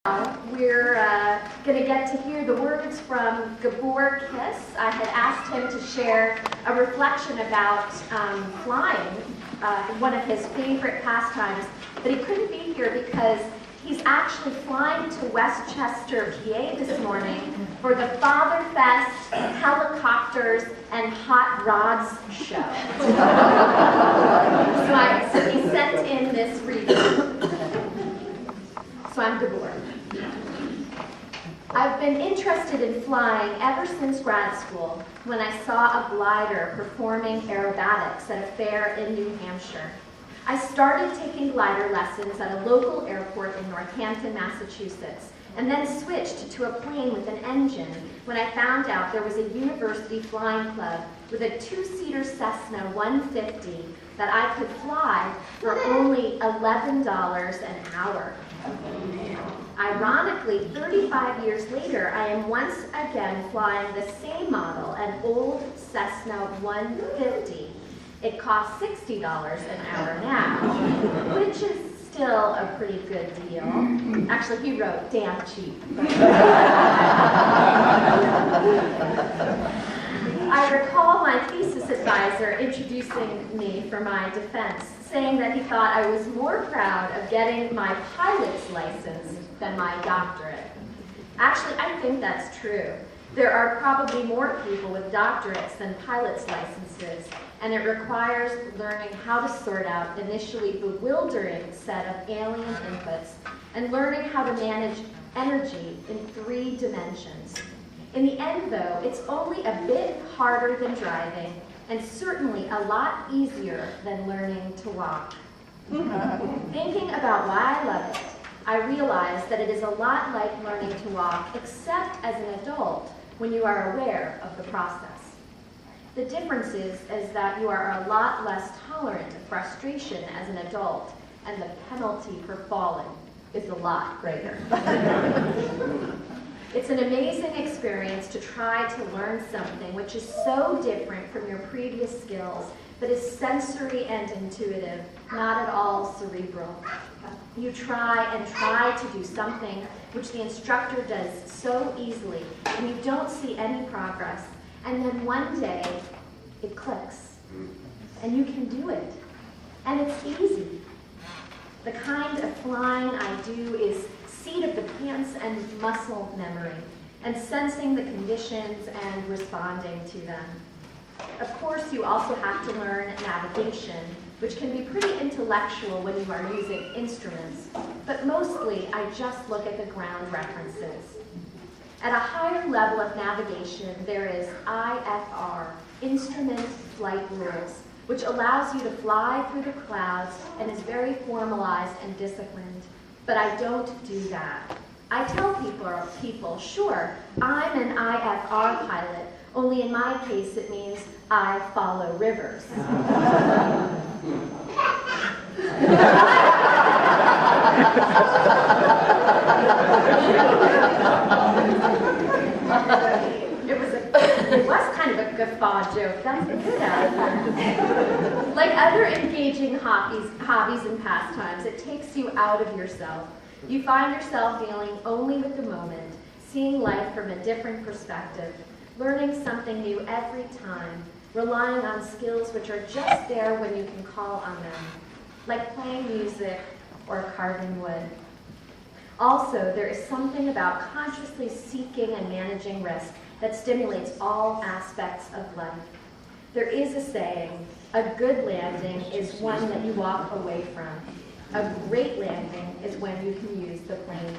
We're going to get to hear the words from Gabor Kiss. I had asked him to share a reflection about flying, one of his favorite pastimes, but he couldn't be here because he's actually flying to Westchester, PA this morning for the Father Fest Helicopters and Hot Rods show. So he sent in this reading. So I'm Gabor. I've been interested in flying ever since grad school when I saw a glider performing aerobatics at a fair in New Hampshire. I started taking glider lessons at a local airport in Northampton, Massachusetts, and then switched to a plane with an engine when I found out there was a university flying club with a two-seater Cessna 150 that I could fly for only $11 an hour. Ironically, 35 years later, I am once again flying the same model, an old Cessna 150. It costs $60 an hour now, which is still a pretty good deal. Actually, he wrote, damn cheap. I recall my thesis advisor introducing me for my defense, saying that he thought I was more proud of getting my pilot's license than my doctorate. Actually, I think that's true. There are probably more people with doctorates than pilot's licenses, and it requires learning how to sort out the initially bewildering set of alien inputs and learning how to manage energy in 3 dimensions. In the end, though, it's only a bit harder than driving, and certainly a lot easier than learning to walk. Thinking about why I love it, I realize that it is a lot like learning to walk, except as an adult, when you are aware of the process. The difference is that you are a lot less tolerant of frustration as an adult, and the penalty for falling is a lot greater. It's an amazing experience to try to learn something which is so different from your previous skills, but is sensory and intuitive, not at all cerebral. You try and try to do something which the instructor does so easily, and you don't see any progress. And then one day, it clicks, and you can do it. And it's easy. The kind of flying I do is seat of the pants and muscle memory, and sensing the conditions and responding to them. Of course, you also have to learn navigation, which can be pretty intellectual when you are using instruments, but mostly I just look at the ground references. At a higher level of navigation, there is IFR, Instrument Flight Rules, which allows you to fly through the clouds and is very formalized and disciplined. But I don't do that. I tell people, sure, I'm an IFR pilot, only in my case it means I follow rivers. It was kind of a guffaw joke. That's a good one. Like other engaging hobbies and pastimes, it takes you out of yourself. You find yourself dealing only with the moment, seeing life from a different perspective, learning something new every time, relying on skills which are just there when you can call on them, like playing music or carving wood. Also, there is something about consciously seeking and managing risk that stimulates all aspects of life. There is a saying, a good landing is one that you walk away from. A great landing is when you can use the plane